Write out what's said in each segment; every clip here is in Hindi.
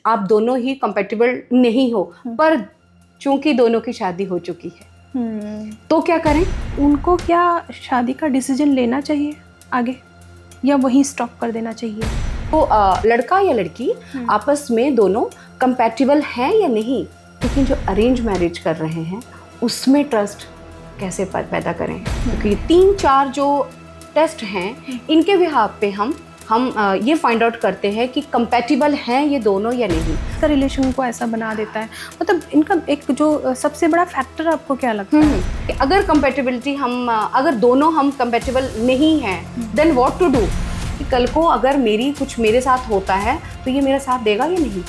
आप दोनों ही कंपेटेबल नहीं हो, पर चूंकि दोनों की शादी हो चुकी है तो क्या करें? उनको क्या शादी का डिसीजन लेना चाहिए आगे, या वहीं स्टॉप कर देना चाहिए? तो लड़का या लड़की आपस में दोनों कंपैटिबल हैं या नहीं, लेकिन जो अरेंज मैरिज कर रहे हैं उसमें ट्रस्ट कैसे पैदा करें? क्योंकि 3-4 जो टेस्ट हैं इनके बिहाफ पे हम ये फाइंड आउट करते हैं कि कंपैटिबल हैं ये दोनों या नहीं। रिलेशन को ऐसा बना देता है, मतलब इनका एक जो सबसे बड़ा फैक्टर आपको क्या लगता है? अगर कंपैटिबिलिटी अगर दोनों हम कंपैटिबल नहीं हैं देन व्हाट टू डू? कल को अगर मेरे साथ होता है तो ये मेरा साथ देगा या नहीं?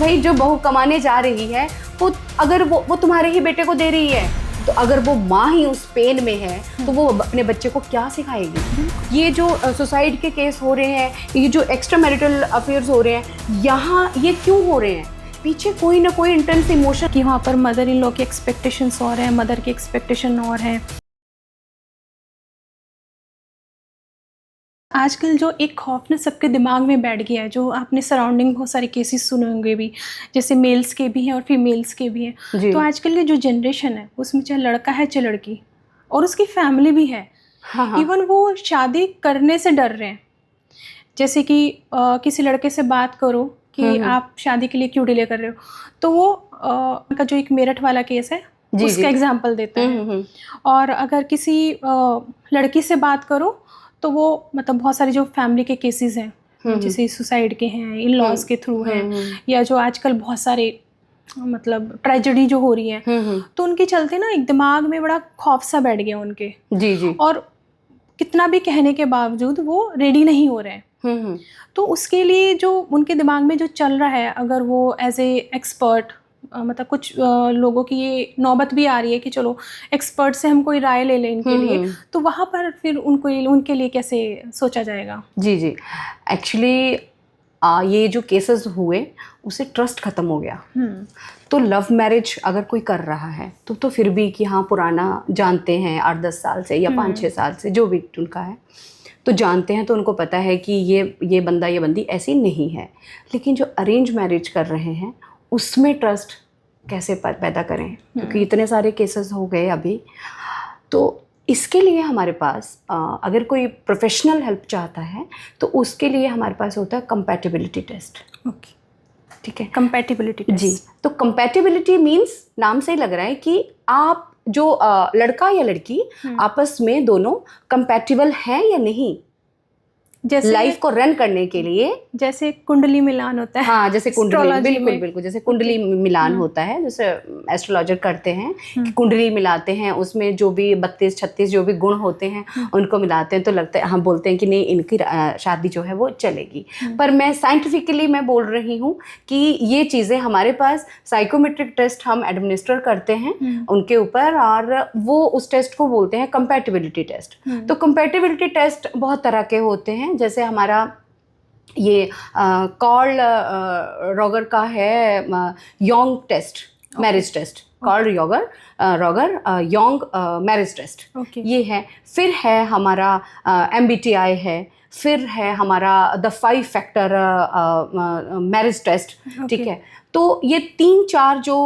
भाई जो बहू कमाने जा रही है वो अगर वो तुम्हारे ही बेटे को दे रही है, तो अगर वो माँ ही उस पेन में है तो वो अपने बच्चे को क्या सिखाएगी? ये जो सुसाइड के केस हो रहे हैं, ये जो एक्स्ट्रा मैरिटल अफेयर्स हो रहे हैं, यहाँ ये क्यों हो रहे हैं? पीछे कोई ना कोई इंटेंस इमोशन कि वहाँ पर मदर इन लॉ की एक्सपेक्टेशंस और हैं, मदर की एक्सपेक्टेशन और हैं। आजकल जो एक खौफ ना सबके दिमाग में बैठ गया है, जो आपने सराउंडिंग बहुत सारे केसेस सुने होंगे भी, जैसे मेल्स के भी हैं और फीमेल्स के भी हैं। तो आजकल की जो जनरेशन है उसमें चाहे लड़का है चाहे लड़की, और उसकी फैमिली भी है, इवन वो शादी करने से डर रहे हैं। जैसे कि किसी लड़के से बात करो कि आप शादी के लिए क्यों डिले कर रहे हो, तो वो उनका जो एक मेरठ वाला केस है उसका एग्जाम्पल देता है। और अगर किसी लड़की से बात करो तो वो मतलब बहुत सारे जो फैमिली के केसेस हैं, जैसे सुसाइड के हैं, इन लॉज के थ्रू हैं, या जो आजकल बहुत सारे मतलब ट्रेजेडी जो हो रही है, तो उनके चलते ना एक दिमाग में बड़ा खौफ सा बैठ गया उनके। जी। और कितना भी कहने के बावजूद वो रेडी नहीं हो रहे हैं। तो उसके लिए जो उनके दिमाग में जो चल रहा है, अगर वो एज ए एक्सपर्ट मतलब कुछ लोगों की ये नौबत भी आ रही है कि चलो एक्सपर्ट से हम कोई राय ले लें इनके लिए, तो वहाँ पर फिर उनके लिए कैसे सोचा जाएगा? जी एक्चुअली ये जो केसेस हुए उससे ट्रस्ट खत्म हो गया। तो लव मैरिज अगर कोई कर रहा है तो फिर भी कि हाँ पुराना जानते हैं 8-10 साल से या 5-6 साल से जो भी उनका है तो जानते हैं, तो उनको पता है कि ये बंदा ये बंदी ऐसी नहीं है। लेकिन जो अरेंज मैरिज कर रहे हैं उसमें ट्रस्ट कैसे पैदा करें? क्योंकि इतने सारे केसेस हो गए अभी। तो इसके लिए हमारे पास अगर कोई प्रोफेशनल हेल्प चाहता है तो उसके लिए हमारे पास होता है कंपैटिबिलिटी टेस्ट। ओके, ठीक है, कंपैटिबिलिटी टेस्ट। जी, तो कंपैटिबिलिटी मीन्स नाम से ही लग रहा है कि आप जो लड़का या लड़की आपस में दोनों कंपैटिबल हैं या नहीं, जैसे लाइफ को रन करने के लिए। जैसे कुंडली मिलान होता है। हाँ, जैसे कुंडली, में। बिल्कुल जैसे कुंडली मिलान होता है, जैसे एस्ट्रोलॉजर करते हैं कि कुंडली मिलाते हैं, उसमें जो भी 32-36 जो भी गुण होते हैं उनको मिलाते हैं, तो लगता है हम बोलते हैं कि नहीं इनकी शादी जो है वो चलेगी। पर मैं साइंटिफिकली मैं बोल रही हूँ कि ये चीज़ें हमारे पास साइकोमेट्रिक टेस्ट हम एडमिनिस्टर करते हैं उनके ऊपर, और वो उस टेस्ट को बोलते हैं कंपैटिबिलिटी टेस्ट। तो कंपैटिबिलिटी टेस्ट बहुत तरह के होते हैं, जैसे हमारा ये कार्ल रॉगर का है young test, marriage test, Carl Roger young marriage test, ये है। फिर है हमारा MBTI है, फिर है हमारा द 5 फैक्टर मैरिज टेस्ट। ठीक है, तो ये 3-4 जो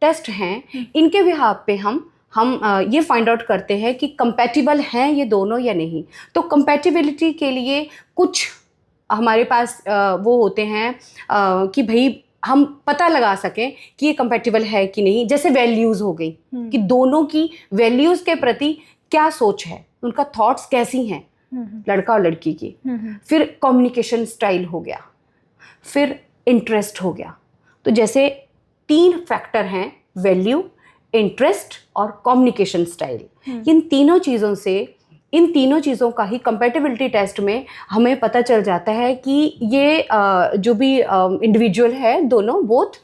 टेस्ट हैं इनके बिहाफ पे हम ये फाइंड आउट करते हैं कि कंपैटिबल हैं ये दोनों या नहीं। तो कंपैटिबिलिटी के लिए कुछ हमारे पास वो होते हैं कि भाई हम पता लगा सकें कि ये कंपैटिबल है कि नहीं। जैसे वैल्यूज़ हो गई कि दोनों की वैल्यूज़ के प्रति क्या सोच है, उनका थॉट्स कैसी हैं लड़का और लड़की की। फिर कम्युनिकेशन स्टाइल हो गया, फिर इंटरेस्ट हो गया। तो जैसे 3 फैक्टर हैं, वैल्यू, इंटरेस्ट और कम्युनिकेशन स्टाइल। इन तीनों चीज़ों का ही कंपैटिबिलिटी टेस्ट में हमें पता चल जाता है कि ये जो भी इंडिविजुअल है दोनों बोथ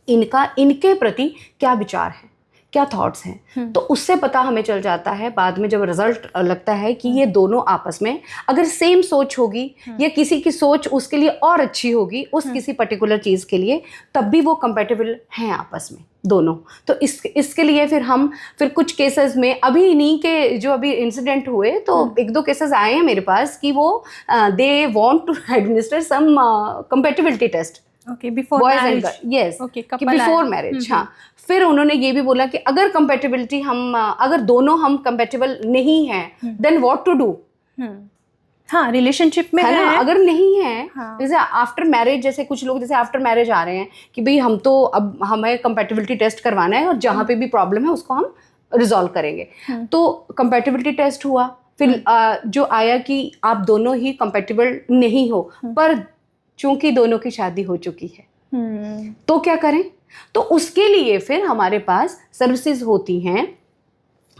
इनके प्रति क्या विचार है, क्या थॉट्स हैं। तो उससे पता हमें चल जाता है बाद में जब रिजल्ट लगता है कि ये दोनों आपस में अगर सेम सोच होगी या किसी की सोच उसके लिए और अच्छी होगी उस किसी पर्टिकुलर चीज़ के लिए, तब भी वो कंपैटिबल हैं आपस में दोनों। तो इसके लिए फिर कुछ केसेस में अभी इन्हीं के जो अभी इंसिडेंट हुए तो 1-2 केसेस आए हैं मेरे पास कि वो they want to administer some compatibility test okay, before boys and marriage. Girl, yes, okay, कि कपल बिफोर मैरिज। हाँ, फिर उन्होंने ये भी बोला कि अगर कंपेटेबिलिटी अगर दोनों हम कंपेटेबल नहीं हैं, देन व्हाट टू डू। हाँ, रिलेशनशिप में है ना, अगर नहीं है, हाँ। जैसे आफ्टर मैरिज, जैसे कुछ लोग जैसे आफ्टर मैरिज आ रहे हैं कि भाई हम तो अब हमें कंपेटेबिलिटी टेस्ट करवाना है और जहाँ पे भी प्रॉब्लम है उसको हम रिजॉल्व करेंगे। तो कंपेटेबिलिटी टेस्ट हुआ, फिर जो आया कि आप दोनों ही कंपेटेबल नहीं हो, पर चूंकि दोनों की शादी हो चुकी है तो क्या करें। तो उसके लिए फिर हमारे पास सर्विसेज होती हैं,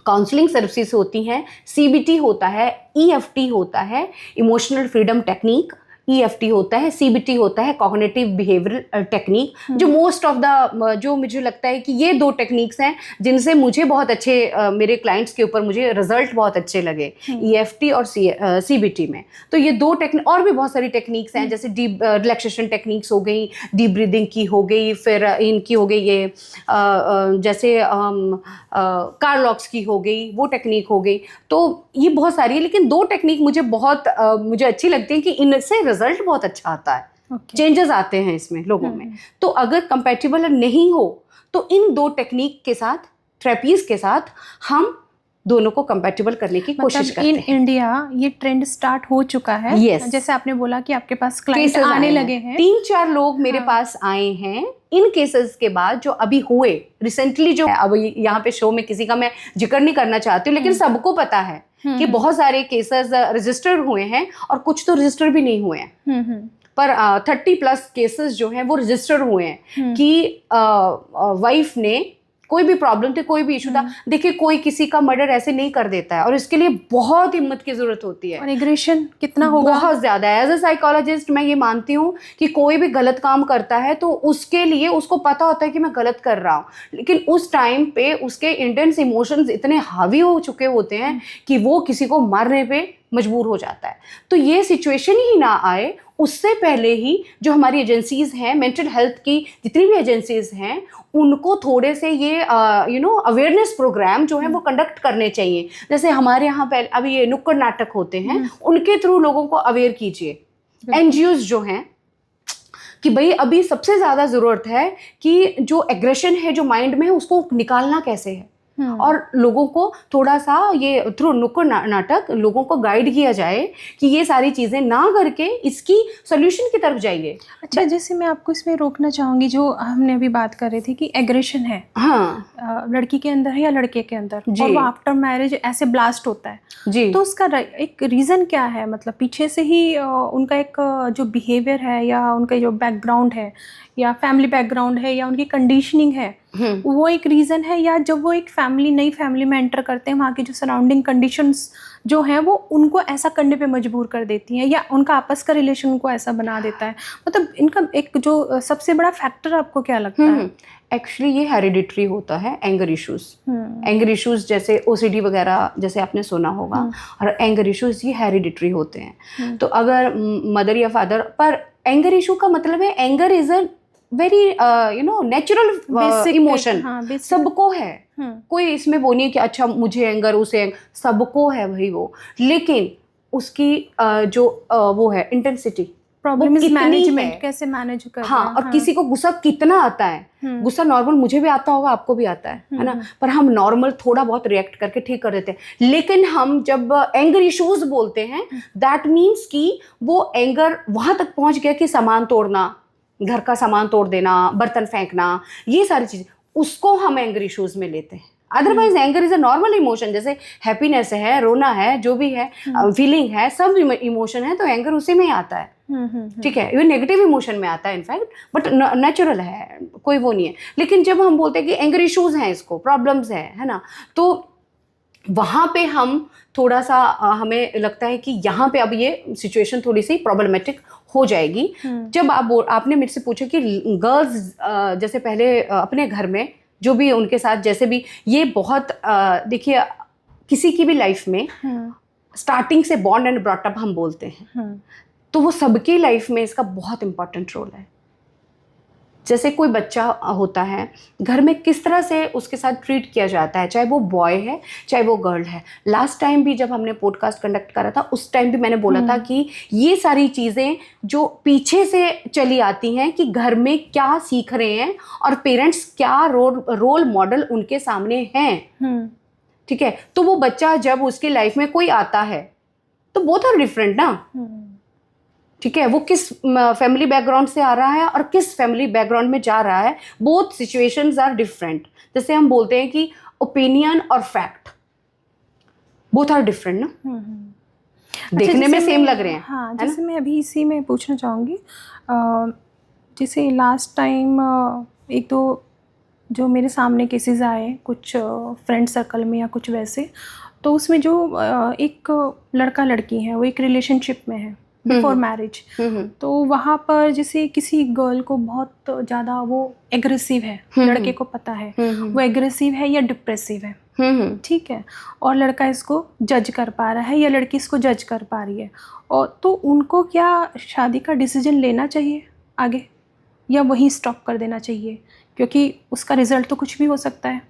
काउंसलिंग सर्विसेज होती हैं, सीबीटी होता है, ईएफटी होता है, इमोशनल फ्रीडम टेक्निक, ईएफटी होता है, सीबीटी होता है, कॉग्निटिव बिहेवियरल टेक्निक। जो मोस्ट ऑफ द, जो मुझे लगता है कि ये 2 टेक्निक्स हैं जिनसे मुझे बहुत अच्छे मेरे क्लाइंट्स के ऊपर मुझे रिजल्ट बहुत अच्छे लगे, ईएफटी और सीबीटी में। तो ये 2 टेक्निक, और भी बहुत सारी टेक्निक्स हैं, जैसे डीप रिलैक्सेशन टेक्निक्स हो गई, डीप ब्रीदिंग की हो गई, फिर इनकी हो गई ये जैसे कार्लॉक्स की हो गई, वो टेक्निक हो गई। तो ये बहुत सारी है, लेकिन 2 टेक्निक मुझे बहुत मुझे अच्छी लगती है कि इनसे रिजल्ट बहुत अच्छा आता है, चेंजेस आते हैं इसमें लोगों में। तो अगर कंपैटिबल नहीं हो तो इन 2 टेक्निक के साथ, थेरेपीज के साथ हम दोनों को कंपैटिबल करने की कोशिश करते हैं। इन इंडिया ये ट्रेंड स्टार्ट हो चुका है। Yes. जैसे आपने बोला कि आपके पास क्लाइंट आने लगे हैं, 3-4 लोग मेरे पास आए हैं इन केसेस के बाद, जो अभी हुए रिसेंटली। जो अब यहाँ पे शो में किसी का मैं जिक्र नहीं करना चाहती हूँ, लेकिन सबको पता है कि बहुत सारे केसेस रजिस्टर हुए हैं और कुछ तो रजिस्टर भी नहीं हुए हैं। पर 30+ केसेस जो हैं वो रजिस्टर हुए हैं कि वाइफ ने, कोई भी प्रॉब्लम थी, कोई भी इशू था। देखिए, कोई किसी का मर्डर ऐसे नहीं कर देता है, और इसके लिए बहुत हिम्मत की जरूरत होती है, और एग्रेशन कितना होगा, बहुत ज्यादा है। एज अ साइकोलॉजिस्ट मैं ये मानती हूँ कि कोई भी गलत काम करता है तो उसके लिए उसको पता होता है कि मैं गलत कर रहा हूँ, लेकिन उस टाइम पे उसके इंटेंस इमोशंस इतने हावी हो चुके होते हैं कि वो किसी को मारने पे मजबूर हो जाता है। तो ये सिचुएशन ही ना आए उससे पहले ही जो हमारी एजेंसीज हैं, मेंटल हेल्थ की जितनी भी एजेंसीज हैं, उनको थोड़े से ये अवेयरनेस प्रोग्राम जो है वो कंडक्ट करने चाहिए। जैसे हमारे यहाँ पे अभी ये नुक्कड़ नाटक होते हैं, उनके थ्रू लोगों को अवेयर कीजिए। एनजीओज जो हैं कि भाई अभी सबसे ज़्यादा ज़रूरत है कि जो एग्रेशन है जो माइंड में है उसको निकालना कैसे है, और लोगों को थोड़ा सा ये थ्रू नुक्कड़ नाटक लोगों को गाइड किया जाए कि ये सारी चीज़ें ना करके इसकी सोल्यूशन की तरफ जाइए। अच्छा, जैसे मैं आपको इसमें रोकना चाहूँगी, जो हमने अभी बात कर रहे थे कि एग्रेशन है, हाँ, लड़की के अंदर है या लड़के के अंदर, और वो आफ्टर मैरिज ऐसे ब्लास्ट होता है जी, तो उसका एक रीज़न क्या है? मतलब पीछे से ही उनका एक जो बिहेवियर है, या उनका जो बैकग्राउंड है, या फैमिली बैकग्राउंड है, या उनकी कंडीशनिंग है, वो एक रीज़न है, या जब वो एक नई फैमिली में एंटर करते हैं, वहाँ की जो सराउंडिंग कंडीशंस जो हैं वो उनको ऐसा करने पे मजबूर कर देती हैं, या उनका आपस का रिलेशन उनको ऐसा बना देता है? मतलब इनका एक जो सबसे बड़ा फैक्टर आपको क्या लगता है? एक्चुअली ये हेरिडिटरी होता है, एंगर इश्यूज। एंगर इश्यूज जैसे ओसीडी वगैरह जैसे आपने सुना होगा, और एंगर इश्यूज ये हेरिडिटरी होते हैं। तो अगर मदर या फादर पर एंगर इशू का मतलब है, anger is a very natural emotion, सबको है। कोई इसमें वो नहीं है कि अच्छा मुझे एंगर, उसे एंगर, सबको है भाई वो। लेकिन उसकी जो वो है इंटेंसिटी, प्रॉब्लम इज मैनेजमेंट, कैसे मैनेज करना। हाँ, और किसी को गुस्सा कितना आता है, गुस्सा नॉर्मल मुझे भी आता होगा, आपको भी आता है ना, पर हम नॉर्मल थोड़ा बहुत रिएक्ट करके ठीक कर देते हैं। लेकिन हम जब एंगर इश्यूज बोलते हैं, दैट मीन्स कि वो एंगर वहां तक पहुंच गया कि सामान तोड़ना, घर का सामान तोड़ देना, बर्तन फेंकना, ये सारी चीजें, उसको हम एंगर इश्यूज में लेते हैं। Otherwise anger is a normal emotion, जैसे हैप्पीनेस है, रोना है, जो भी है, फीलिंग है, सब इमोशन है, तो एंगर उसी में ही आता है। ठीक है, ये नेगेटिव इमोशन में आता है इनफैक्ट, बट नेचुरल है, कोई वो नहीं है। लेकिन जब हम बोलते हैं कि एंगर इश्यूज हैं, इसको प्रॉब्लम्स है ना, तो वहाँ पे हम थोड़ा सा हमें लगता है कि यहाँ पे अब ये सिचुएशन थोड़ी सी प्रॉब्लमेटिक हो जाएगी। जब आपने मेरे से पूछा कि गर्ल्स जैसे पहले अपने घर में जो भी उनके साथ जैसे भी, ये बहुत देखिए किसी की भी लाइफ में स्टार्टिंग से बॉर्न एंड ब्रॉट अप हम बोलते हैं, तो वो सबकी लाइफ में इसका बहुत इंपॉर्टेंट रोल है। जैसे कोई बच्चा होता है, घर में किस तरह से उसके साथ ट्रीट किया जाता है, चाहे वो बॉय है चाहे वो गर्ल है। लास्ट टाइम भी जब हमने पॉडकास्ट कंडक्ट करा था, उस टाइम भी मैंने बोला था कि ये सारी चीज़ें जो पीछे से चली आती हैं कि घर में क्या सीख रहे हैं और पेरेंट्स क्या रोल मॉडल उनके सामने हैं। ठीक है, तो वो बच्चा जब उसकी लाइफ में कोई आता है तो बोथ आर डिफरेंट ना। ठीक है, वो किस फैमिली बैकग्राउंड से आ रहा है और किस फैमिली बैकग्राउंड में जा रहा है, बोथ सिचुएशंस आर डिफरेंट। जैसे हम बोलते हैं कि ओपिनियन और फैक्ट बोथ आर डिफरेंट ना। देखने में सेम लग रहे हैं। हाँ, जैसे मैं अभी इसी में पूछना चाहूँगी, जैसे लास्ट टाइम एक दो जो मेरे सामने केसेस आए कुछ फ्रेंड सर्कल में या कुछ वैसे, तो उसमें जो एक लड़का लड़की है वो एक रिलेशनशिप में है बिफोर मैरिज, तो वहाँ पर जैसे किसी गर्ल को बहुत ज़्यादा वो एग्रेसिव है, लड़के को पता है वो एग्रेसिव है या डिप्रेसिव है, ठीक है, और लड़का इसको जज कर पा रहा है या लड़की इसको जज कर पा रही है, और तो उनको क्या शादी का डिसीजन लेना चाहिए आगे या वहीं स्टॉप कर देना चाहिए, क्योंकि उसका रिजल्ट तो कुछ भी हो सकता है।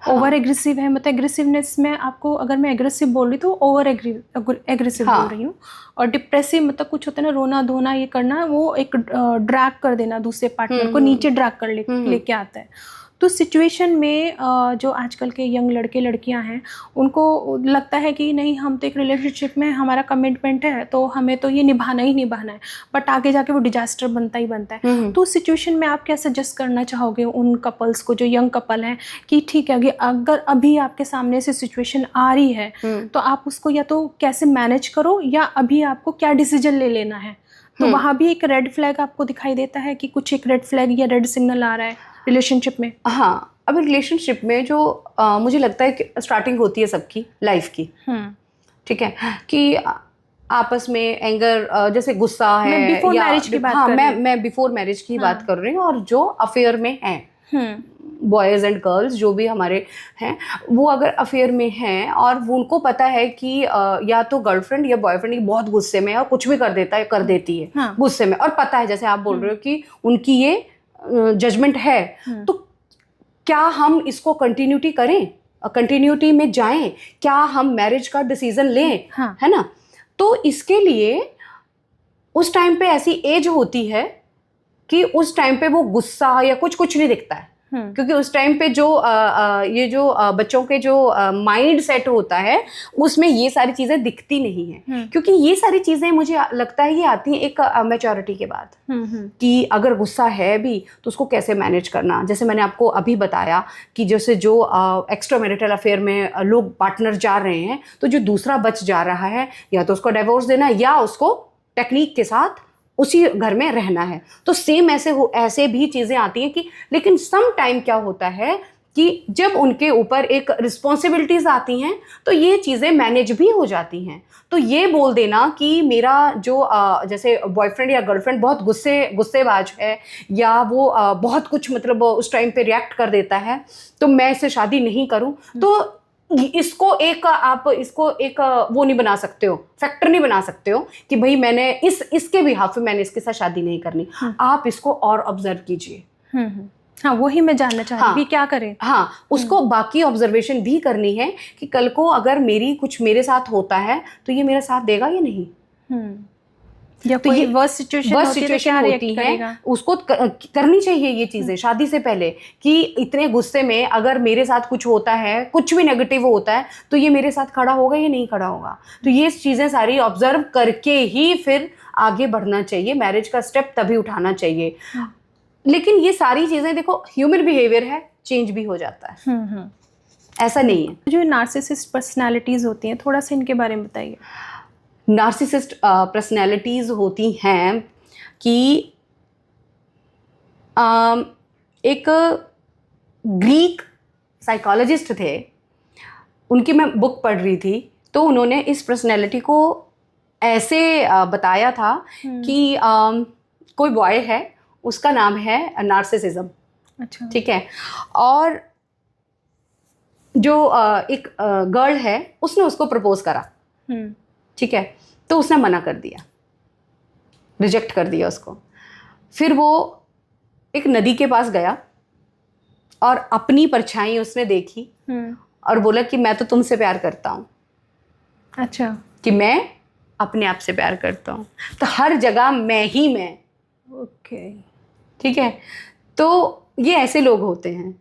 ओवर एग्रेसिव है, मतलब एग्रेसिवनेस में आपको, अगर मैं एग्रेसिव बोल रही तो ओवर एग्रेसिव बोल रही हूँ, और डिप्रेसिव मतलब कुछ होता है ना, रोना धोना ये करना, वो एक ड्रैग कर देना, दूसरे पार्टनर को नीचे ड्रैग कर लेके आता है। तो सिचुएशन में जो आजकल के यंग लड़के लड़कियां हैं उनको लगता है कि नहीं, हम तो एक रिलेशनशिप में, हमारा कमिटमेंट है तो हमें तो ये निभाना ही निभाना है, बट आगे जाके वो डिजास्टर बनता ही बनता है। तो उस सिचुएशन में आप क्या सजेस्ट करना चाहोगे उन कपल्स को जो यंग कपल हैं कि ठीक है, अगर अभी आपके सामने से सिचुएशन आ रही है तो आप उसको या तो कैसे मैनेज करो या अभी आपको क्या डिसीजन ले लेना है। तो वहाँ भी एक रेड फ्लैग आपको दिखाई देता है कि कुछ एक रेड फ्लैग या रेड सिग्नल आ रहा है रिलेशनशिप में। हाँ, अब रिलेशनशिप में जो मुझे लगता है कि स्टार्टिंग होती है सबकी लाइफ की, ठीक है, कि आपस में एंगर, जैसे गुस्सा है, मैं बिफोर मैरिज की बात कर रही हूँ। मैं बिफोर मैरिज की बात कर रही हूँ, और जो अफेयर में हैं, बॉयज़ एंड गर्ल्स जो भी हमारे हैं, वो अगर अफेयर में हैं और वो उनको पता है कि या तो गर्लफ्रेंड या बॉयफ्रेंड बहुत गुस्से में है और कुछ भी कर देता है, कर देती है गुस्से में, और पता है, जैसे आप बोल रहे हो कि उनकी ये जजमेंट है, तो क्या हम इसको कंटिन्यूटी करें, कंटिन्यूटी में जाएं, क्या हम मैरिज का डिसीजन लें, है ना। तो इसके लिए उस टाइम पे ऐसी एज होती है कि उस टाइम पे वो गुस्सा या कुछ नहीं दिखता है, क्योंकि उस टाइम पे जो ये जो बच्चों के जो माइंड सेट होता है उसमें ये सारी चीज़ें दिखती नहीं हैं, क्योंकि ये सारी चीज़ें मुझे लगता है ये आती हैं एक मैच्योरिटी के बाद, कि अगर गुस्सा है भी तो उसको कैसे मैनेज करना। जैसे मैंने आपको अभी बताया कि जैसे जो एक्स्ट्रा मैरिटल अफेयर में लोग पार्टनर जा रहे हैं, तो जो दूसरा बच जा रहा है, या तो उसको डिवोर्स देना या उसको टेक्निक के साथ उसी घर में रहना है। तो सेम ऐसे भी चीज़ें आती हैं कि, लेकिन सम टाइम क्या होता है कि जब उनके ऊपर एक रिस्पॉन्सिबिलिटीज़ आती हैं तो ये चीज़ें मैनेज भी हो जाती हैं। तो ये बोल देना कि मेरा जो जैसे बॉयफ्रेंड या गर्लफ्रेंड बहुत गुस्सेबाज है, या वो बहुत कुछ मतलब उस टाइम पे रिएक्ट कर देता है, तो मैं इससे शादी नहीं करूं, तो इसको एक वो नहीं बना सकते हो, फैक्टर नहीं बना सकते हो कि भाई मैंने इसके बिहाफ पे मैंने इसके साथ शादी नहीं करनी। आप इसको और ऑब्जर्व कीजिए। हाँ, वही मैं जानना चाह रही थी, क्या करें। हाँ, उसको बाकी ऑब्जर्वेशन भी करनी है कि कल को अगर मेरे साथ होता है तो ये मेरा साथ देगा या नहीं, या तो ये वर्स्ट सिचुएशन होती है, उसको करनी चाहिए ये चीज़ें शादी से पहले, कि इतने गुस्से में अगर मेरे साथ कुछ होता है, कुछ भी नेगेटिव होता है, तो ये मेरे साथ खड़ा होगा या नहीं खड़ा होगा। तो ये चीज़ें सारी ऑब्जर्व करके ही फिर आगे बढ़ना चाहिए, मैरिज का स्टेप तभी उठाना चाहिए। लेकिन ये सारी चीज़ें देखो, ह्यूमन बिहेवियर है, चेंज भी हो जाता है, ऐसा नहीं है। जो नार्सिसिस्ट पर्सनैलिटीज़ होती हैं, थोड़ा सा इनके बारे में बताइए। नार्सिसिस्ट पर्सनैलिटीज़ होती हैं कि एक ग्रीक साइकोलॉजिस्ट थे, उनकी मैं बुक पढ़ रही थी, तो उन्होंने इस पर्सनैलिटी को ऐसे बताया था कि कोई बॉय है, उसका नाम है नार्सिसिज्म। अच्छा, ठीक है, और जो एक गर्ल है उसने उसको प्रपोज करा, ठीक है, तो उसने मना कर दिया, रिजेक्ट कर दिया उसको। फिर वो एक नदी के पास गया और अपनी परछाई उसने देखी और बोला कि मैं तो तुमसे प्यार करता हूँ। अच्छा। कि मैं अपने आप से प्यार करता हूँ, तो हर जगह मैं ही मैं। ओके। ठीक है, तो ये ऐसे लोग होते हैं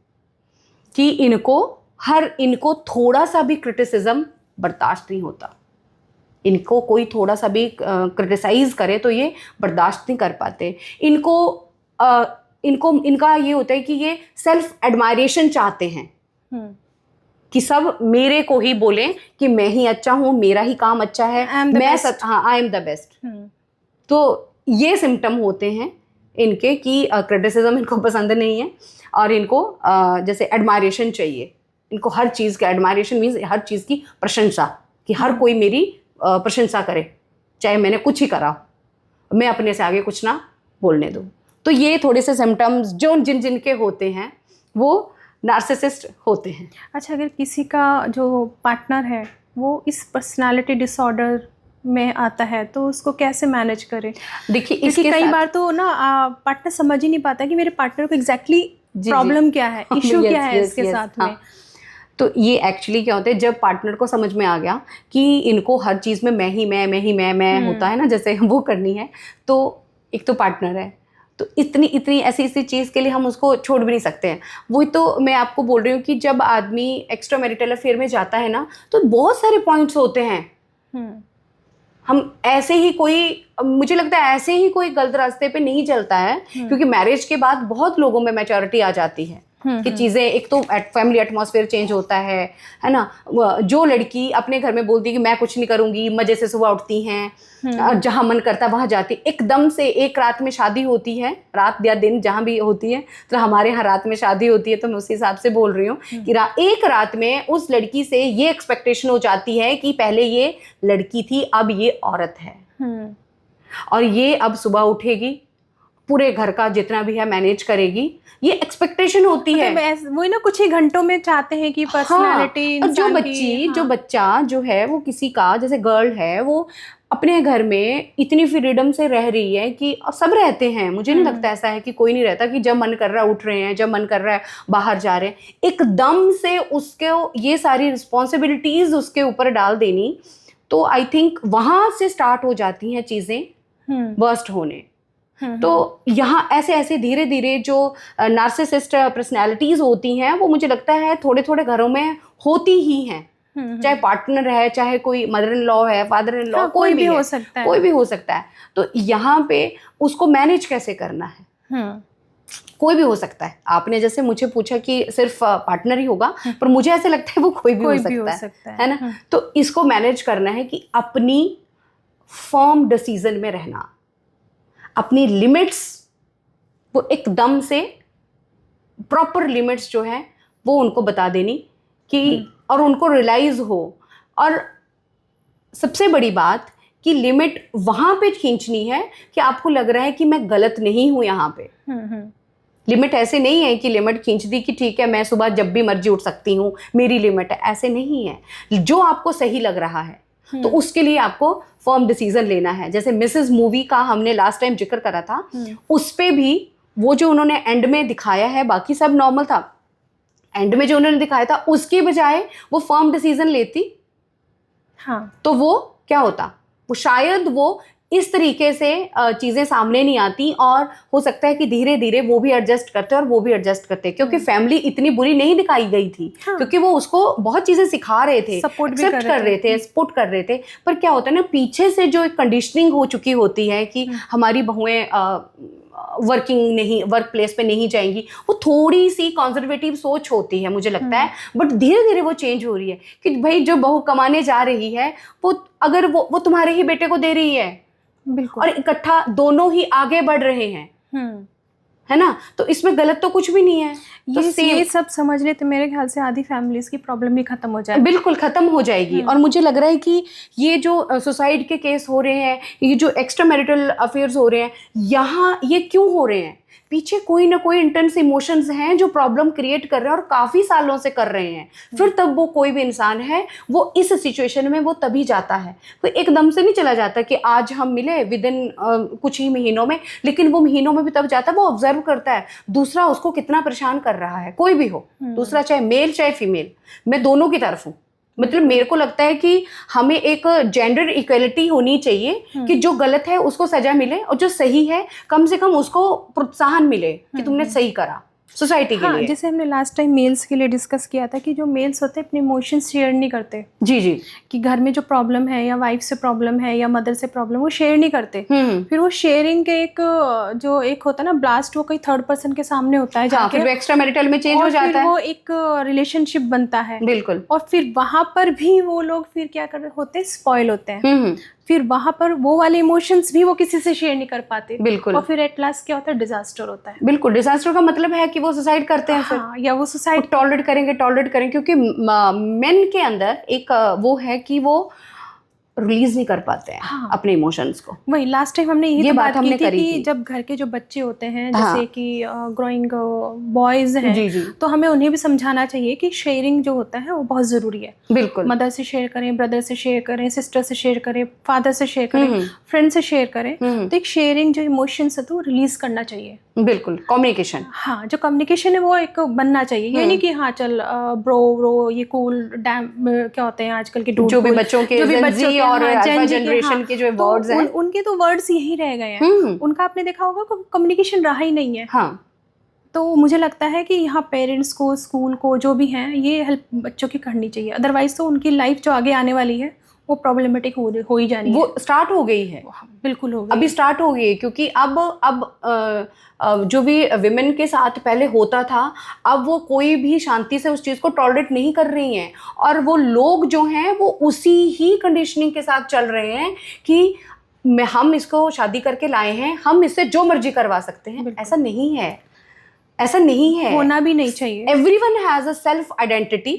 कि इनको थोड़ा सा भी क्रिटिसिज्म बर्दाश्त नहीं होता। इनको कोई थोड़ा सा भी क्रिटिसाइज करे तो ये बर्दाश्त नहीं कर पाते। इनका ये होता है कि ये सेल्फ एडमायरेशन चाहते हैं कि सब मेरे को ही बोलें कि मैं ही अच्छा हूँ, मेरा ही काम अच्छा है, आई एम द बेस्ट। तो ये सिम्टम होते हैं इनके कि क्रिटिसिज्म इनको पसंद नहीं है और इनको जैसे एडमायरेशन चाहिए। इनको हर चीज़ का एडमायरेशन मीन्स हर चीज़ की प्रशंसा, कि हर कोई मेरी प्रशंसा करे, चाहे मैंने कुछ ही करा, मैं अपने से आगे कुछ ना बोलने दूँ। तो ये थोड़े से सिम्टम्स जो जिनके होते हैं वो नार्सिसिस्ट होते हैं। अच्छा, अगर किसी का जो पार्टनर है वो इस पर्सनालिटी डिसऑर्डर में आता है तो उसको कैसे मैनेज करें? देखिए, क्योंकि कई बार तो ना पार्टनर समझ ही नहीं पाता कि मेरे पार्टनर को एग्जैक्टली प्रॉब्लम क्या है, इशू क्या है इसके साथ में। तो ये एक्चुअली क्या होता है, जब पार्टनर को समझ में आ गया कि इनको हर चीज़ में मैं होता है ना, जैसे वो करनी है, तो एक तो पार्टनर है, तो इतनी ऐसी चीज़ के लिए हम उसको छोड़ भी नहीं सकते हैं। वही तो मैं आपको बोल रही हूँ कि जब आदमी एक्स्ट्रा मैरिटल अफेयर में जाता है ना, तो बहुत सारे पॉइंट्स होते हैं। हम ऐसे ही मुझे लगता है ऐसे ही कोई गलत रास्ते पे नहीं चलता है, क्योंकि मैरिज के बाद बहुत लोगों में मैच्योरिटी आ जाती है कि चीज़ें, एक तो फैमिली एटमॉस्फेयर चेंज होता है ना। जो लड़की अपने घर में बोलती है कि मैं कुछ नहीं करूँगी, मज़े से सुबह उठती हैं और जहाँ मन करता है वहाँ जाती, एकदम से एक रात में शादी होती है, रात या दिन जहाँ भी होती है, तो हमारे यहाँ रात में शादी होती है, तो मैं उस हिसाब से बोल रही हूँ कि एक रात में उस लड़की से ये एक्सपेक्टेशन हो जाती है कि पहले ये लड़की थी, अब ये औरत है और ये अब सुबह उठेगी, पूरे घर का जितना भी है मैनेज करेगी, ये एक्सपेक्टेशन होती है। वही ना, कुछ ही घंटों में चाहते हैं कि पर्सनालिटी। हाँ, और जो बच्चा जो है वो किसी का, जैसे गर्ल है, वो अपने घर में इतनी फ्रीडम से रह रही है कि सब रहते हैं, मुझे नहीं लगता ऐसा है कि कोई नहीं रहता, कि जब मन कर रहा है उठ रहे हैं, जब मन कर रहा है बाहर जा रहे हैं, एकदम से उसके ये सारी रिस्पॉन्सिबिलिटीज उसके ऊपर डाल देनी, तो आई थिंक वहां से स्टार्ट हो जाती हैं चीजें बर्स्ट होने। तो यहाँ ऐसे धीरे धीरे जो नार्सिसिस्ट पर्सनैलिटीज होती हैं, वो मुझे लगता है थोड़े थोड़े घरों में होती ही हैं, चाहे पार्टनर है, चाहे कोई मदर इन लॉ है, फादर इन लॉ, कोई भी हो सकता है, कोई भी हो सकता है। तो यहाँ पे उसको मैनेज कैसे करना है, कोई भी हो सकता है। आपने जैसे मुझे पूछा कि सिर्फ पार्टनर ही होगा, पर मुझे ऐसे लगता है वो कोई भी हो सकता है ना। तो इसको मैनेज करना है कि अपनी फर्म डिसीजन में रहना, अपनी लिमिट्स वो एकदम से प्रॉपर लिमिट्स जो है वो उनको बता देनी कि और उनको रियलाइज हो। और सबसे बड़ी बात कि लिमिट वहां पे खींचनी है कि आपको लग रहा है कि मैं गलत नहीं हूं यहाँ पे। लिमिट ऐसे नहीं है कि लिमिट खींच दी कि ठीक है मैं सुबह जब भी मर्जी उठ सकती हूँ, मेरी लिमिट है, ऐसे नहीं है। जो आपको सही लग रहा है तो उसके लिए आपको फर्म डिसीजन लेना है। जैसे मिसेस मूवी का हमने लास्ट टाइम जिक्र करा था, उस पे भी वो जो उन्होंने एंड में दिखाया है, बाकी सब नॉर्मल था, एंड में जो उन्होंने दिखाया था उसके बजाय वो फर्म डिसीजन लेती, तो वो क्या होता, वो शायद वो इस तरीके से चीज़ें सामने नहीं आती, और हो सकता है कि धीरे धीरे वो भी एडजस्ट करते और वो भी एडजस्ट करते, क्योंकि फैमिली इतनी बुरी नहीं दिखाई गई थी। क्योंकि वो उसको बहुत चीज़ें सिखा रहे थे, एक्सेप्ट कर रहे थे, सपोर्ट कर रहे थे। पर क्या होता है ना, पीछे से जो एक कंडीशनिंग हो चुकी होती है कि हमारी बहुएं वर्क प्लेस पे नहीं जाएंगी, वो थोड़ी सी कंजर्वेटिव सोच होती है मुझे लगता है। बट धीरे धीरे वो चेंज हो रही है कि भाई जो बहू कमाने जा रही है, वो अगर वो तुम्हारे ही बेटे को दे रही है, और इकट्ठा दोनों ही आगे बढ़ रहे हैं, है ना, तो इसमें गलत तो कुछ भी नहीं है। तो ये सब समझ ले तो मेरे ख्याल से आधी फैमिलीज की प्रॉब्लम भी खत्म हो जाएगी, बिल्कुल खत्म हो जाएगी। और मुझे लग रहा है कि ये जो सुसाइड के केस हो रहे हैं, ये जो एक्स्ट्रा मैरिटल अफेयर्स हो रहे हैं, यहाँ ये क्यों हो रहे हैं, पीछे कोई ना कोई इंटेंस इमोशंस हैं जो प्रॉब्लम क्रिएट कर रहे हैं और काफ़ी सालों से कर रहे हैं। फिर तब वो कोई भी इंसान है वो इस सिचुएशन में वो तभी जाता है, कोई एकदम से नहीं चला जाता कि आज हम मिले विद इन कुछ ही महीनों में, लेकिन वो महीनों में भी तब जाता है, वो ऑब्जर्व करता है दूसरा उसको कितना परेशान कर रहा है, कोई भी हो, दूसरा चाहे मेल चाहे फीमेल, मैं दोनों की तरफ हूँ। मतलब मेरे को लगता है कि हमें एक जेंडर इक्वलिटी होनी चाहिए कि जो गलत है उसको सजा मिले और जो सही है कम से कम उसको प्रोत्साहन मिले कि तुमने सही करा सोसाइटी के लिए। जैसे हमने लास्ट टाइम मेल्स के लिए डिस्कस किया था कि जो मेल्स होते हैं अपने इमोशंस शेयर नहीं करते। जी जी। कि घर में जो प्रॉब्लम है या वाइफ से प्रॉब्लम है या मदर से प्रॉब्लम, वो शेयर नहीं करते। फिर वो शेयरिंग के एक जो एक होता है ना ब्लास्ट, वो कोई थर्ड पर्सन के सामने होता है जाके, फिर वो एक्स्ट्रा मैरिटल में चेंज हो जाता है, वो एक रिलेशनशिप बनता है। बिल्कुल। और फिर वहां पर भी वो लोग फिर क्या कर रहे होते हैं, स्पॉइल होते हैं। फिर वहां पर वो वाले इमोशंस भी वो किसी से शेयर नहीं कर पाते। बिल्कुल। और फिर एट लास्ट क्या होता है, डिजास्टर होता है। बिल्कुल, डिजास्टर का मतलब है कि वो सुसाइड करते हैं। हाँ, या वो सुसाइड टॉलरेट करेंगे क्योंकि मेन के अंदर एक वो है कि वो रिलीज नहीं कर पाते हैं अपने इमोशंस को। वही लास्ट टाइम हमने ये तो बात की थी कि थी। जब घर के जो बच्चे होते हैं जैसे कि ग्रोइंग बॉयज हैं, तो हमें उन्हें भी समझाना चाहिए कि शेयरिंग जो होता है वो बहुत ज़रूरी है। बिल्कुल। मदर से शेयर करें, ब्रदर से शेयर करें, सिस्टर से शेयर करें, फादर से शेयर करें, फ्रेंड से शेयर करें। तो एक शेयरिंग जो इमोशंस है तो वो रिलीज करना चाहिए। बिल्कुल, कम्युनिकेशन। हाँ, जो कम्युनिकेशन है वो एक बनना चाहिए। ये नहीं कि हाँ चल ब्रो ये कूल डैम क्या होते हैं आजकल के जो भी बच्चों के और अल्फा जनरेशन के जो वर्ड्स हैं, उनके तो वर्ड्स यही रह गए हैं। उनका आपने देखा होगा कम्युनिकेशन रहा ही नहीं है। हाँ। तो मुझे लगता है कि यहाँ पेरेंट्स को, स्कूल को, जो भी हैं, ये हेल्प बच्चों की करनी चाहिए। अदरवाइज तो उनकी लाइफ जो आगे आने वाली है वो प्रॉब्लमेटिक हो ही जानी है। वो स्टार्ट हो गई है। बिल्कुल हो गई, अभी स्टार्ट हो गई है, क्योंकि अब जो भी विमेन के साथ पहले होता था, अब वो कोई भी शांति से उस चीज़ को टॉलरेट नहीं कर रही हैं, और वो लोग जो हैं वो उसी ही कंडीशनिंग के साथ चल रहे हैं कि हम इसको शादी करके लाए हैं, हम इससे जो मर्जी करवा सकते हैं। ऐसा नहीं है, ऐसा नहीं है, होना भी नहीं चाहिए। Everyone has a self identity.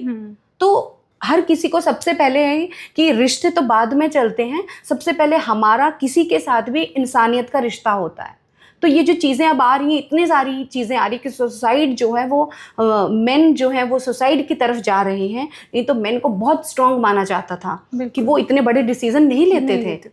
तो हर किसी को सबसे पहले है कि रिश्ते तो बाद में चलते हैं, सबसे पहले हमारा किसी के साथ भी इंसानियत का रिश्ता होता है। तो ये जो चीज़ें अब आ रही हैं, इतनी सारी चीज़ें आ रही कि सुसाइड जो है वो मेन जो है वो सुसाइड की तरफ जा रहे हैं। नहीं तो मेन को बहुत स्ट्रांग माना जाता था कि वो इतने बड़े डिसीजन नहीं लेते थे,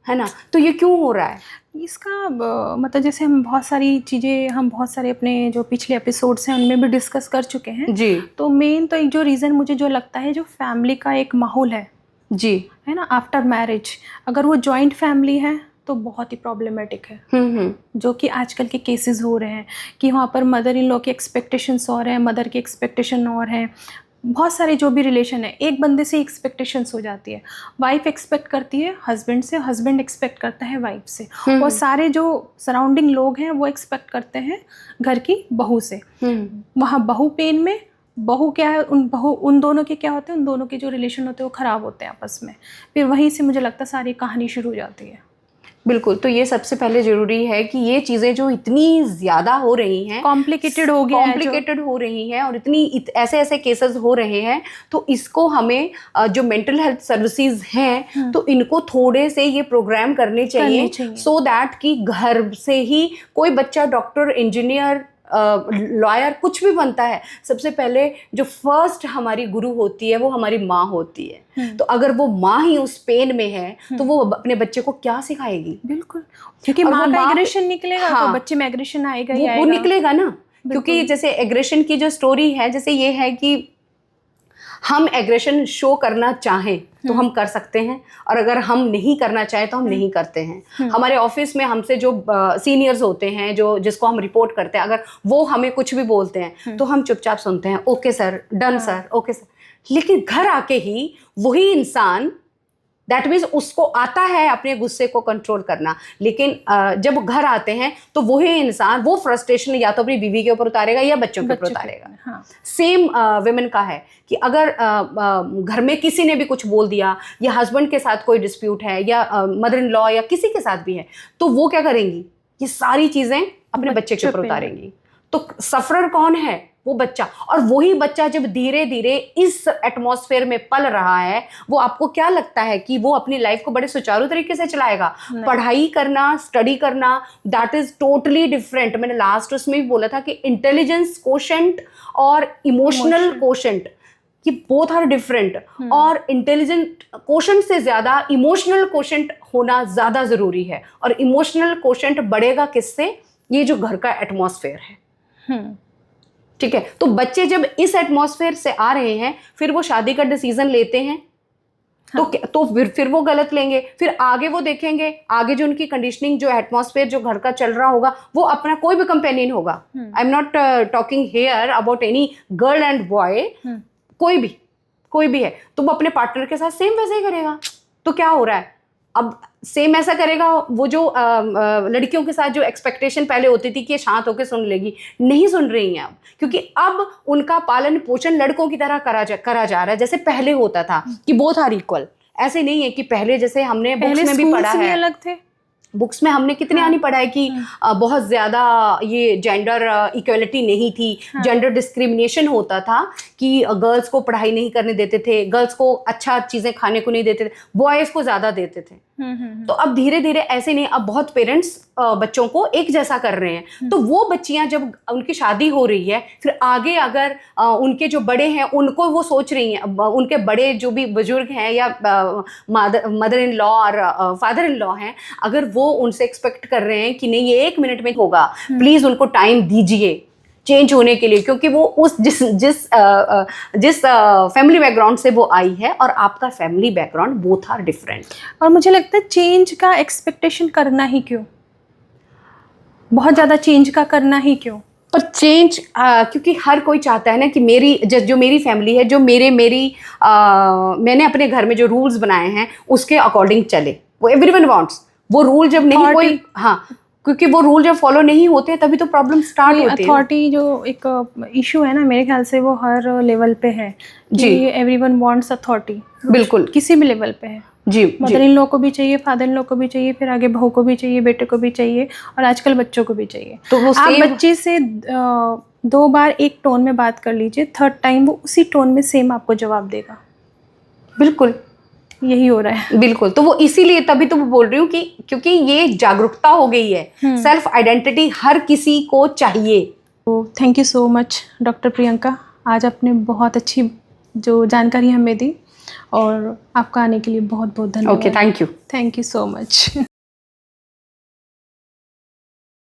है ना। तो ये क्यों हो रहा है इसका मतलब जैसे हम बहुत सारे अपने जो पिछले एपिसोड्स हैं उनमें भी डिस्कस कर चुके हैं जी। तो मेन तो एक जो रीज़न मुझे जो लगता है, जो फैमिली का एक माहौल है जी, है ना, आफ्टर मैरिज अगर वो जॉइंट फैमिली है तो बहुत ही प्रॉब्लमेटिक है। जो कि आजकल के केसेस हो रहे हैं कि वहाँ पर मदर इन लॉ की एक्सपेक्टेशंस और हैं, मदर की एक्सपेक्टेशन और हैं। बहुत सारे जो भी रिलेशन है, एक बंदे से एक्सपेक्टेशंस हो जाती है। वाइफ एक्सपेक्ट करती है हस्बैंड से, हस्बैंड एक्सपेक्ट करता है वाइफ से, और सारे जो सराउंडिंग लोग हैं वो एक्सपेक्ट करते हैं घर की बहू से। वहाँ बहू पेन में, बहू क्या है, उन दोनों के क्या होते हैं, उन दोनों के जो रिलेशन होते हैं वो ख़राब होते हैं आपस में। फिर वहीं से मुझे लगता है सारी कहानी शुरू हो जाती है। बिल्कुल। तो ये सबसे पहले ज़रूरी है कि ये चीज़ें जो इतनी ज़्यादा हो रही हैं, कॉम्प्लिकेटेड हो रही हैं और इतनी ऐसे ऐसे केसेस हो रहे हैं, तो इसको हमें जो मेंटल हेल्थ सर्विसेज हैं तो इनको थोड़े से ये प्रोग्राम करने चाहिए सो दैट कि घर से ही कोई बच्चा डॉक्टर, इंजीनियर, लॉयर कुछ भी बनता है, सबसे पहले जो फर्स्ट हमारी गुरु होती है वो हमारी माँ होती है। तो अगर वो माँ ही उस पेन में है तो वो अपने बच्चे को क्या सिखाएगी? बिल्कुल, क्योंकि माँ का एग्रेशन निकलेगा तो बच्चे में एग्रेशन आएगा ही आएगा। वो निकलेगा ना, क्योंकि जैसे एग्रेशन की जो स्टोरी है, जैसे ये है कि हम एग्रेशन शो करना चाहें तो हम कर सकते हैं, और अगर हम नहीं करना चाहें तो हम नहीं करते हैं। हमारे ऑफिस में हमसे जो सीनियर्स होते हैं, जो जिसको हम रिपोर्ट करते हैं, अगर वो हमें कुछ भी बोलते हैं तो हम चुपचाप सुनते हैं, okay sir, done sir, okay sir. लेकिन घर आके ही वही इंसान, दैट मीन्स उसको आता है अपने गुस्से को कंट्रोल करना, लेकिन जब घर आते हैं तो वही इंसान वो फ्रस्ट्रेशन या तो अपनी बीवी के ऊपर उतारेगा या बच्चों के ऊपर उतारेगा। हाँ। सेम विमेन का है कि अगर घर में किसी ने भी कुछ बोल दिया, या हस्बैंड के साथ कोई डिस्प्यूट है, या मदर इन लॉ या किसी के साथ भी है, तो वो क्या करेंगी, ये सारी चीज़ें अपने बच्चे के ऊपर उतारेंगी। तो सफरर कौन है? वो बच्चा, और वही बच्चा जब धीरे धीरे इस एटमॉस्फेयर में पल रहा है, वो आपको क्या लगता है कि वो अपनी लाइफ को बड़े सुचारू तरीके से चलाएगा? पढ़ाई करना, स्टडी करना, दैट इज टोटली डिफरेंट। मैंने लास्ट उसमें भी बोला था कि इंटेलिजेंस कोशेंट और इमोशनल कोशेंट, कि बोथ आर डिफरेंट, और इंटेलिजेंट कोशेंट से ज्यादा इमोशनल कोशेंट होना ज्यादा जरूरी है। और इमोशनल कोशेंट बढ़ेगा किससे? ये जो घर का एटमॉस्फेयर है। ठीक है, तो बच्चे जब इस एटमॉस्फेयर से आ रहे हैं, फिर वो शादी का डिसीजन लेते हैं, तो फिर वो गलत लेंगे। फिर आगे वो देखेंगे, आगे जो उनकी कंडीशनिंग, जो एटमॉस्फेयर जो घर का चल रहा होगा, वो अपना कोई भी कंपेनियन होगा। I am not talking here about any girl and boy, कोई भी है, तो वो अपने पार्टनर के साथ सेम वैसे ही करेगा। तो क्या हो रहा है, अब सेम ऐसा करेगा। वो जो लड़कियों के साथ जो एक्सपेक्टेशन पहले होती थी कि ये शांत होकर सुन लेगी, नहीं सुन रही हैं अब, क्योंकि अब उनका पालन पोषण लड़कों की तरह करा जा रहा है, जैसे पहले होता था कि बोथ आर इक्वल। ऐसे नहीं है कि पहले जैसे हमने बुक्स में भी पढ़ा है, अलग थे बुक्स में हमने कितने आनी पढ़ा है कि बहुत ज़्यादा ये जेंडर इक्वलिटी नहीं थी, जेंडर डिस्क्रिमिनेशन होता था कि गर्ल्स को पढ़ाई नहीं करने देते थे, गर्ल्स को अच्छा चीज़ें खाने को नहीं देते थे, बॉयज़ को ज़्यादा देते थे। तो अब धीरे धीरे ऐसे नहीं, अब बहुत पेरेंट्स बच्चों को एक जैसा कर रहे हैं। तो वो बच्चियां जब उनकी शादी हो रही है, फिर आगे अगर उनके जो बड़े हैं उनको वो सोच रही हैं, उनके बड़े जो भी बुजुर्ग हैं या मदर इन लॉ और फादर इन लॉ हैं, अगर वो उनसे एक्सपेक्ट कर रहे हैं कि नहीं ये 1 मिनट में होगा, प्लीज़ उनको टाइम दीजिए चेंज होने के लिए, क्योंकि वो उस जिस फैमिली बैकग्राउंड से वो आई है और आपका family background both are different. और मुझे लगता है चेंज का एक्सपेक्टेशन करना ही क्यों, बहुत ज़्यादा चेंज का करना ही क्यों? पर चेंज क्योंकि हर कोई चाहता है ना कि जो मेरी फैमिली है, जो मैंने अपने घर में जो रूल्स बनाए हैं उसके अकॉर्डिंग चले, वो एवरीवन वांट्स। वो रूल जब नहीं कोई, हाँ, क्योंकि वो रूल जब फॉलो नहीं होते तभी तो प्रॉब्लम स्टार्ट होती है। अथॉरिटी जो एक इशू है ना, मेरे ख्याल से वो हर लेवल पे है जी। एवरीवन वांट्स अथॉरिटी, बिल्कुल किसी भी लेवल पे है जी। मदर इन लॉ को भी चाहिए, फादर इन लॉ को भी चाहिए, फिर आगे बहू को भी चाहिए, बेटे को भी चाहिए, और आजकल बच्चों को भी चाहिए। तो वो आप बच्चे से 2 बार एक टोन में बात कर लीजिए, थर्ड टाइम वो उसी टोन में सेम आपको जवाब देगा। बिल्कुल यही हो रहा है। बिल्कुल, तो वो इसीलिए तभी तो बोल रही हूँ कि क्योंकि ये जागरूकता हो गई है, सेल्फ आइडेंटिटी हर किसी को चाहिए। तो thank you so much doctor Priyanka, आज आपने बहुत अच्छी जो जानकारी हमें दी, और आपका आने के लिए बहुत बहुत धन्यवाद। Okay, thank you so much.